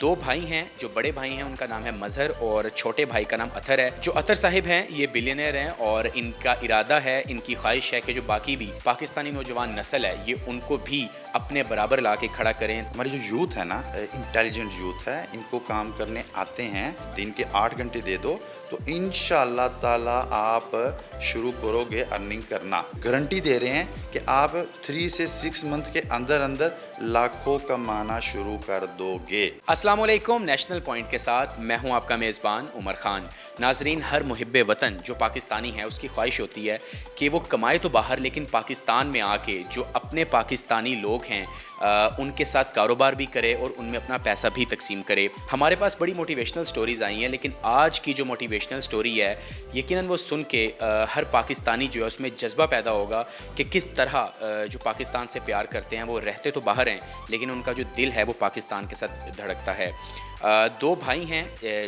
دو بھائی ہیں. جو بڑے بھائی ہیں ان کا نام ہے مظہر اور چھوٹے بھائی کا نام اطہر ہے. جو اطہر صاحب ہیں یہ بلینئر ہیں اور ان کا ارادہ ہے, ان کی خواہش ہے کہ جو باقی بھی پاکستانی نوجوان نسل ہے یہ ان کو بھی اپنے برابر لا کے کھڑا کریں. ہماری جو یوتھ ہے نا, انٹیلیجنٹ یوتھ ہے, ان کو کام کرنے آتے ہیں. دن کے 8 گھنٹے دے دو تو انشاءاللہ تعالی آپ شروع کرو گے ارننگ کرنا. گارنٹی دے رہے ہیں کہ آپ 3 سے 6 منتھ کے اندر لاکھوں کمانا شروع کر دو گے. السلام علیکم. نیشنل پوائنٹ کے ساتھ میں ہوں آپ کا میزبان عمر خان. ناظرین, ہر محب وطن جو پاکستانی ہے اس کی خواہش ہوتی ہے کہ وہ کمائے تو باہر لیکن پاکستان میں آ کے جو اپنے پاکستانی لوگ ہیں ان کے ساتھ کاروبار بھی کرے اور ان میں اپنا پیسہ بھی تقسیم کرے. ہمارے پاس بڑی موٹیویشنل سٹوریز آئی ہیں, لیکن آج کی جو موٹیویشنل سٹوری ہے یقیناً وہ سن کے ہر پاکستانی جو ہے اس میں جذبہ پیدا ہوگا کہ کس طرح جو پاکستان سے پیار کرتے ہیں وہ رہتے تو باہر ہیں لیکن ان کا جو دل ہے وہ پاکستان کے ساتھ دھڑکتا ہے. دو بھائی ہیں,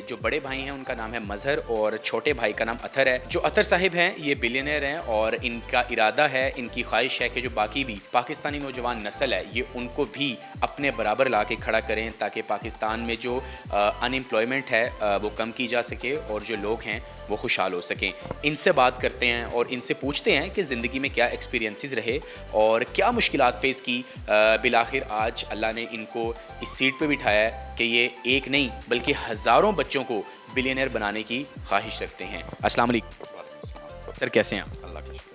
جو بڑے بھائی ہیں ان کا نام ہے مظہر اور چھوٹے بھائی کا نام اطہر ہے. جو اطہر صاحب ہیں یہ بلینئر ہیں اور ان کا ارادہ ہے, ان کی خواہش ہے کہ جو باقی بھی پاکستانی نوجوان نسل ہے یہ ان کو بھی اپنے برابر لا کے کھڑا کریں تاکہ پاکستان میں جو ان امپلائمنٹ ہے وہ کم کی جا سکے اور جو لوگ ہیں وہ خوشحال ہو سکیں. ان سے بات کرتے ہیں اور ان سے پوچھتے ہیں کہ زندگی میں کیا ایکسپیرینسز رہے اور کیا مشکلات فیس کی. بالآخر آج اللہ نے ان کو اس سیٹ پہ بٹھایا ہے کہ یہ ایک نہیں بلکہ ہزاروں بچوں کو بلینئر بنانے کی خواہش رکھتے ہیں. السلام علیکم سر, کیسے ہیں آپ؟ اللہ کا شکر.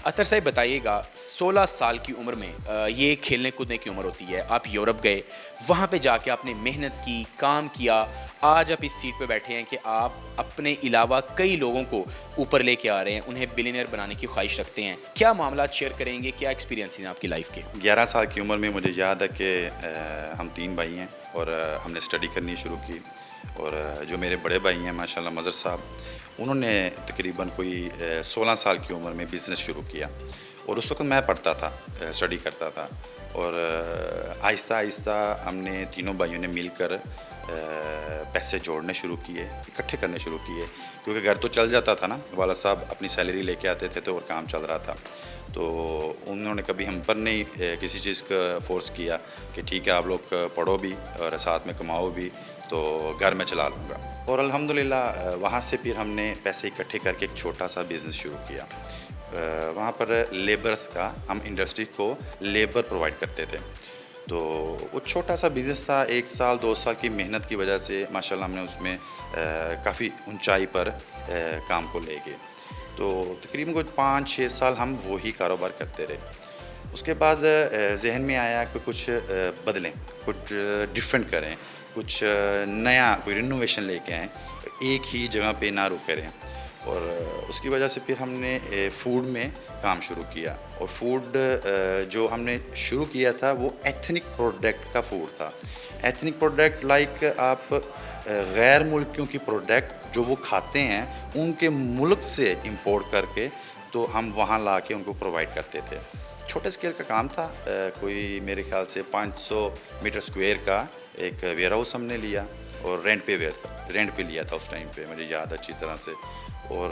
اطہر صاحب بتائیے گا, 16 سال کی عمر میں یہ کھیلنے کودنے کی عمر ہوتی ہے, آپ یورپ گئے, وہاں پہ جا کے آپ نے محنت کی, کام کیا, آج آپ اس سیٹ پہ بیٹھے ہیں کہ آپ اپنے علاوہ کئی لوگوں کو اوپر لے کے آ رہے ہیں, انہیں بلینئر بنانے کی خواہش رکھتے ہیں. کیا معاملات شیئر کریں گے, کیا ایکسپیرینس ہیں آپ کی لائف کے؟ 11 سال کی عمر میں مجھے یاد ہے کہ ہم 3 بھائی ہیں اور ہم نے اسٹڈی کرنی شروع کی. اور جو میرے بڑے بھائی ہیں ماشاءاللہ مظہر صاحب, انہوں نے تقریباً کوئی 16 سال کی عمر میں بزنس شروع کیا. اور اس وقت میں پڑھتا تھا, اسٹڈی کرتا تھا. اور آہستہ آہستہ ہم نے تینوں بھائیوں نے مل کر پیسے جوڑنے شروع کیے, اکٹھے کرنے شروع کیے, کیونکہ گھر تو چل جاتا تھا نا, والد صاحب اپنی سیلری لے کے آتے تھے تو اور کام چل رہا تھا. تو انہوں نے کبھی ہم پر نہیں کسی چیز کا فورس کیا کہ ٹھیک ہے آپ لوگ پڑھو بھی اور ساتھ میں کماؤ بھی تو گھر میں چلا لوں گا. اور الحمدللہ وہاں سے پھر ہم نے پیسے اکٹھے کر کے ایک چھوٹا سا بزنس شروع کیا. وہاں پر لیبرس کا, ہم انڈسٹری کو لیبر پرووائڈ کرتے تھے. تو وہ چھوٹا سا بزنس تھا, 1 سال 2 سال کی محنت کی وجہ سے ماشاءاللہ ہم نے اس میں کافی اونچائی پر کام کو لے گئے. تو تقریباً کوئی 5-6 سال ہم وہی کاروبار کرتے رہے. اس کے بعد ذہن میں آیا کہ کچھ بدلیں, کچھ ڈفرینٹ کریں, کچھ نیا, کوئی رینوویشن لے کے آئیں, ایک ہی جگہ پہ نہ رکے رہیں. اور اس کی وجہ سے پھر ہم نے فوڈ میں کام شروع کیا. اور فوڈ جو ہم نے شروع کیا تھا وہ ایتھنک پروڈکٹ کا فوڈ تھا. ایتھنک پروڈکٹ لائک آپ غیر ملکیوں کی پروڈکٹ جو وہ کھاتے ہیں ان کے ملک سے امپورٹ کر کے تو ہم وہاں لا کے ان کو پرووائڈ کرتے تھے. چھوٹے اسکیل کا کام تھا, کوئی میرے خیال سے 500 میٹر اسکوائر کا ایک ویئر ہاؤس ہم نے لیا اور رینٹ پہ لیا تھا اس ٹائم پہ, مجھے یاد اچھی طرح سے. اور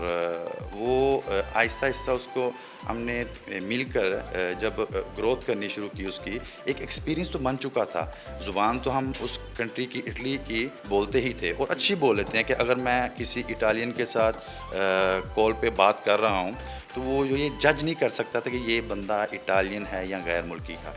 وہ آہستہ آہستہ اس کو ہم نے مل کر جب گروتھ کرنی شروع کی, اس کی ایک ایکسپیرینس تو بن چکا تھا. زبان تو ہم اس کنٹری کی, اٹلی کی بولتے ہی تھے اور اچھی بول لیتے ہیں کہ اگر میں کسی اٹالین کے ساتھ کال پہ بات کر رہا ہوں تو وہ یہ جج نہیں کر سکتا تھا کہ یہ بندہ اٹالین ہے یا غیر ملکی کا,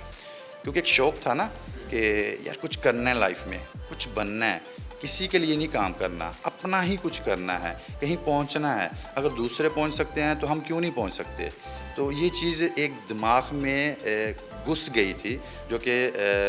کیونکہ ایک شوق تھا نا کہ یار کچھ کرنا ہے لائف میں, کچھ بننا ہے, کسی کے لیے نہیں کام کرنا, اپنا ہی کچھ کرنا ہے, کہیں پہنچنا ہے. اگر دوسرے پہنچ سکتے ہیں تو ہم کیوں نہیں پہنچ سکتے. تو یہ چیز ایک دماغ میں گھس گئی تھی, جو کہ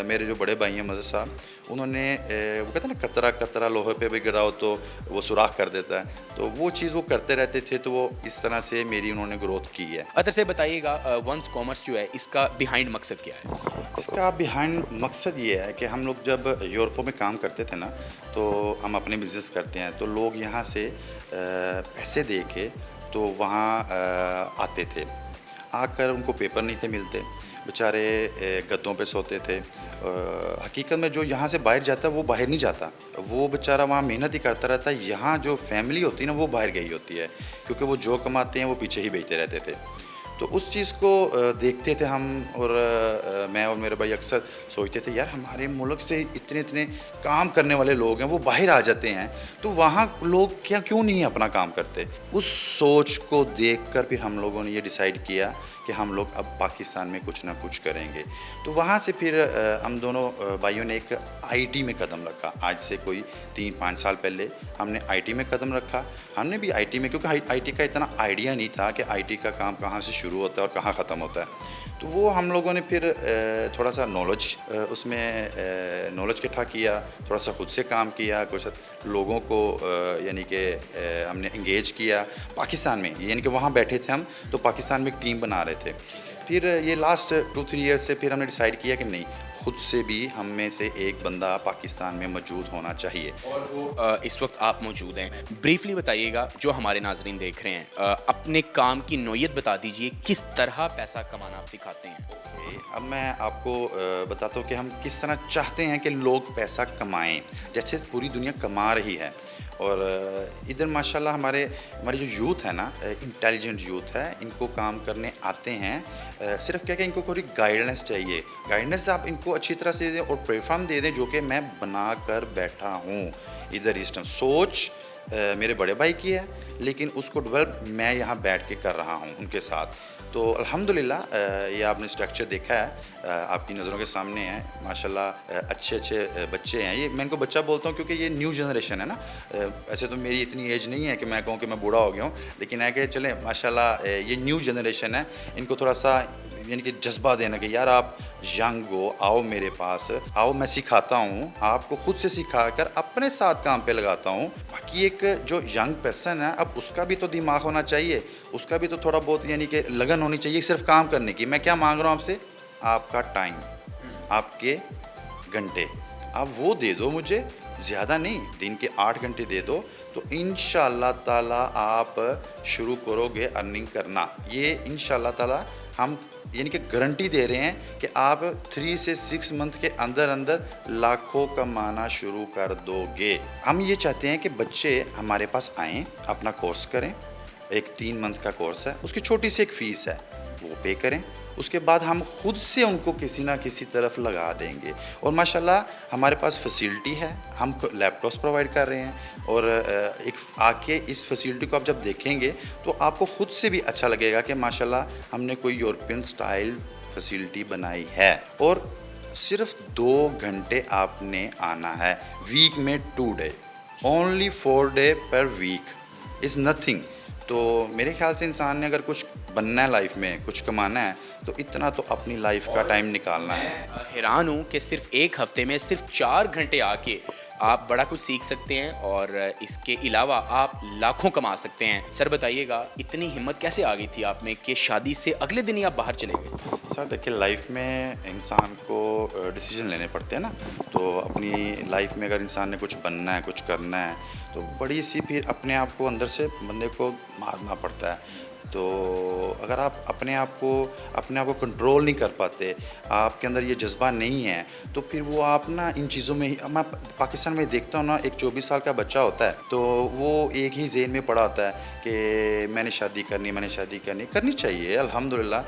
میرے جو بڑے بھائی ہیں مظہر صاحب, انہوں نے وہ کہتے ہیں نا قطرہ قطرہ لوہے پہ بھی گراؤ تو وہ سوراخ کر دیتا ہے, تو وہ چیز وہ کرتے رہتے تھے. تو وہ اس طرح سے میری انہوں نے گروتھ کی ہے. اطہر سے بتائیے گا, ونس کامرس جو ہے اس کا بیہائنڈ مقصد کیا ہے؟ اس کا بیہائنڈ مقصد یہ ہے کہ ہم لوگ جب یورپوں میں کام کرتے تھے نا, تو ہم اپنے بزنس کرتے ہیں تو لوگ یہاں سے پیسے دے کے تو وہاں آتے تھے. آ کر ان کو پیپر نہیں تھے ملتے, بیچارے گدوں پہ سوتے تھے. حقیقت میں جو یہاں سے باہر جاتا ہے وہ باہر نہیں جاتا, وہ بیچارہ وہاں محنت ہی کرتا رہتا ہے. یہاں جو فیملی ہوتی ہے نا وہ باہر گئی ہوتی ہے, کیونکہ وہ جو کماتے ہیں وہ پیچھے ہی بیچتے رہتے تھے. تو اس چیز کو دیکھتے تھے ہم، اور میں اور میرے بھائی اکثر سوچتے تھے یار ہمارے ملک سے اتنے کام کرنے والے لوگ ہیں وہ باہر آ جاتے ہیں، تو وہاں لوگ کیوں نہیں اپنا کام کرتے. اس سوچ کو دیکھ کر پھر ہم لوگوں نے یہ ڈیسائیڈ کیا کہ ہم لوگ اب پاکستان میں کچھ نہ کچھ کریں گے. تو وہاں سے پھر ہم دونوں بھائیوں نے ایک آئی ٹی میں قدم رکھا. آج سے کوئی 3-5 سال پہلے ہم نے آئی ٹی میں قدم رکھا. ہم نے بھی آئی ٹی میں، کیونکہ آئی ٹی کا اتنا آئیڈیا نہیں تھا کہ آئی ٹی کا کام کہاں سے شروع ہوتا ہے اور کہاں ختم ہوتا ہے. تو وہ ہم لوگوں نے پھر تھوڑا سا اس میں نالج اکٹھا کیا، تھوڑا سا خود سے کام کیا، کچھ لوگوں کو یعنی کہ ہم نے انگیج کیا پاکستان میں. یعنی کہ وہاں بیٹھے تھے ہم تو پاکستان میں ایک ٹیم بنا رہے تھے. پھر یہ لاسٹ 2-3 ایئر سے پھر ہم نے ڈیسائیڈ کیا کہ نہیں، خود سے بھی ہم میں سے ایک بندہ پاکستان میں موجود ہونا چاہیے. اور وہ اس وقت آپ موجود ہیں. بریفلی بتائیے گا جو ہمارے ناظرین دیکھ رہے ہیں، اپنے کام کی نوعیت بتا دیجئے، کس طرح پیسہ کمانا آپ سکھاتے ہیں. اب میں آپ کو بتاتا ہوں کہ ہم کس طرح چاہتے ہیں کہ لوگ پیسہ کمائیں، جیسے پوری دنیا کما رہی ہے. اور ادھر ماشاءاللہ ہماری جو یوتھ ہے نا، انٹیلیجنٹ یوتھ ہے، ان کو کام کرنے آتے ہیں. صرف کیا کہ ان کو کوئی گائیڈنس چاہیے. گائیڈنس آپ ان کو اچھی طرح سے دیں اور پلیٹ فارم دے دیں، جو کہ میں بنا کر بیٹھا ہوں ادھر اس ٹائم. سوچ میرے بڑے بھائی کی ہے، لیکن اس کو ڈیولپ میں یہاں بیٹھ کے کر رہا ہوں ان کے ساتھ. تو الحمدللہ یہ آپ نے اسٹرکچر دیکھا ہے، آپ کی نظروں کے سامنے ہے. ماشاءاللہ اچھے بچے ہیں. یہ میں ان کو بچہ بولتا ہوں کیونکہ یہ نیو جنریشن ہے نا. ایسے تو میری اتنی ایج نہیں ہے کہ میں کہوں کہ میں بوڑھا ہو گیا ہوں، لیکن ہے کہ چلیں ماشاءاللہ یہ نیو جنریشن ہے. ان کو تھوڑا سا یعنی کہ جذبہ دینا کہ یار آپ ینگ ہو، آؤ میرے پاس آؤ، میں سکھاتا ہوں آپ کو، خود سے سکھا کر اپنے ساتھ کام پہ لگاتا ہوں. باقی ایک جو ینگ پرسن ہے، اب اس کا بھی تو دماغ ہونا چاہیے، اس کا بھی تو تھوڑا بہت یعنی کہ لگن ہونی چاہیے صرف کام کرنے کی. میں کیا مانگ رہا ہوں آپ سے؟ آپ کا ٹائم، آپ کے گھنٹے آپ وہ دے دو مجھے، زیادہ نہیں، دن کے 8 گھنٹے دے دو، تو انشاءاللہ تعالیٰ آپ شروع کرو گے ارننگ کرنا. یہ انشاءاللہ تعالیٰ ہم یعنی کہ گارنٹی دے رہے ہیں کہ آپ 3 سے 6 منتھ کے اندر لاکھوں کمانا شروع کر دو گے. ہم یہ چاہتے ہیں کہ بچے ہمارے پاس آئیں، اپنا کورس کریں. ایک 3 منتھ کا کورس ہے، اس کی چھوٹی سی ایک فیس ہے، وہ پے کریں. اس کے بعد ہم خود سے ان کو کسی نہ کسی طرف لگا دیں گے. اور ماشاءاللہ ہمارے پاس فیسلٹی ہے، ہم لیپ ٹاپس پرووائڈ کر رہے ہیں. اور ایک آ کے اس فیسلٹی کو آپ جب دیکھیں گے تو آپ کو خود سے بھی اچھا لگے گا کہ ماشاءاللہ ہم نے کوئی یورپین سٹائل فیسلٹی بنائی ہے. اور صرف 2 گھنٹے آپ نے آنا ہے ویک میں 2 day, only 4 day per week is nothing. تو میرے خیال سے انسان نے اگر کچھ بننا ہے لائف میں، کچھ کمانا ہے، تو اتنا تو اپنی لائف کا ٹائم نکالنا ہے. حیران ہوں کہ صرف ایک ہفتے میں صرف 4 گھنٹے آ کے آپ بڑا کچھ سیکھ سکتے ہیں اور اس کے علاوہ آپ لاکھوں کما سکتے ہیں. سر بتائیے گا اتنی ہمت کیسے آ گئی تھی آپ میں کہ شادی سے اگلے دن ہی آپ باہر چلے گئے؟ سر دیکھیں، لائف میں انسان کو ڈیسیجن لینے پڑتے ہیں نا. تو اپنی لائف میں اگر انسان نے کچھ بننا ہے، کچھ کرنا ہے، تو بڑی سی پھر اپنے آپ کو اندر سے بندے کو مارنا پڑتا ہے. تو اگر آپ اپنے آپ کو کنٹرول نہیں کر پاتے، آپ کے اندر یہ جذبہ نہیں ہے، تو پھر وہ آپ نا ان چیزوں میں ہی، میں پاکستان میں دیکھتا ہوں نا، ایک 24 سال کا بچہ ہوتا ہے تو وہ ایک ہی ذہن میں پڑا ہوتا ہے کہ میں نے شادی کرنی چاہیے. الحمدللہ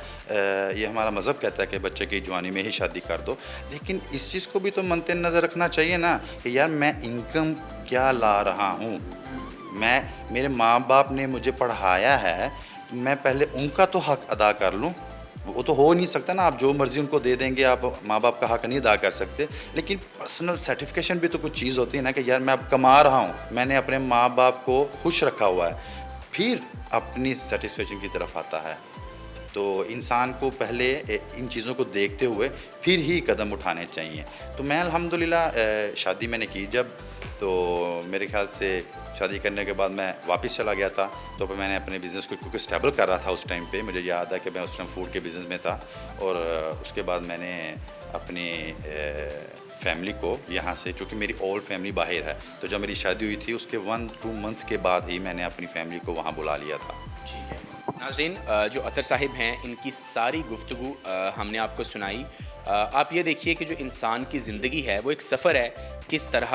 یہ ہمارا مذہب کہتا ہے کہ بچے کی جوانی میں ہی شادی کر دو. لیکن اس چیز کو بھی تو مد نظر رکھنا چاہیے نا کہ یار میں انکم کیا لا رہا ہوں. میرے ماں باپ نے مجھے پڑھایا ہے، میں پہلے ان کا تو حق ادا کر لوں. وہ تو ہو نہیں سکتا نا، آپ جو مرضی ان کو دے دیں گے، آپ ماں باپ کا حق نہیں ادا کر سکتے. لیکن پرسنل سرٹیفکیشن بھی تو کچھ چیز ہوتی ہے نا کہ یار میں اب کما رہا ہوں، میں نے اپنے ماں باپ کو خوش رکھا ہوا ہے، پھر اپنی سیٹسفیکشن کی طرف آتا ہے. تو انسان کو پہلے ان چیزوں کو دیکھتے ہوئے پھر ہی قدم اٹھانے چاہیے. تو میں الحمدللہ شادی میں نے کی جب، تو میرے خیال سے شادی کرنے کے بعد میں واپس چلا گیا تھا. تو پھر میں نے اپنے بزنس کو کیونکہ اسٹیبل کر رہا تھا اس ٹائم پہ، مجھے یاد ہے کہ میں اس ٹائم فوڈ کے بزنس میں تھا. اور اس کے بعد میں نے اپنی فیملی کو یہاں سے، چونکہ میری اول فیملی باہر ہے، تو جب میری شادی ہوئی تھی اس کے 1-2 منتھ کے بعد ہی میں نے اپنی فیملی کو وہاں بلا لیا تھا. ٹھیک ہے ناظرین، جو اطہر صاحب ہیں ان کی ساری گفتگو ہم نے آپ کو سنائی. آپ یہ دیکھیے کہ جو انسان کی زندگی ہے وہ ایک سفر ہے، کس طرح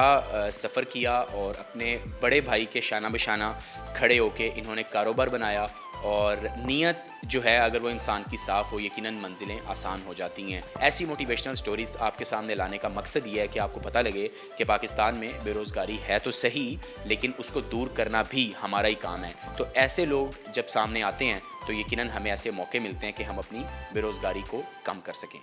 سفر کیا اور اپنے بڑے بھائی کے شانہ بشانہ کھڑے ہو کے انہوں نے کاروبار بنایا اور نیت جو ہے اگر وہ انسان کی صاف ہو یقیناً منزلیں آسان ہو جاتی ہیں۔ ایسی موٹیویشنل سٹوریز آپ کے سامنے لانے کا مقصد یہ ہے کہ آپ کو پتہ لگے کہ پاکستان میں بے روزگاری ہے تو صحیح، لیکن اس کو دور کرنا بھی ہمارا ہی کام ہے۔ تو ایسے لوگ جب سامنے آتے ہیں تو یقیناً ہمیں ایسے موقع ملتے ہیں کہ ہم اپنی بے روزگاری کو کم کر سکیں۔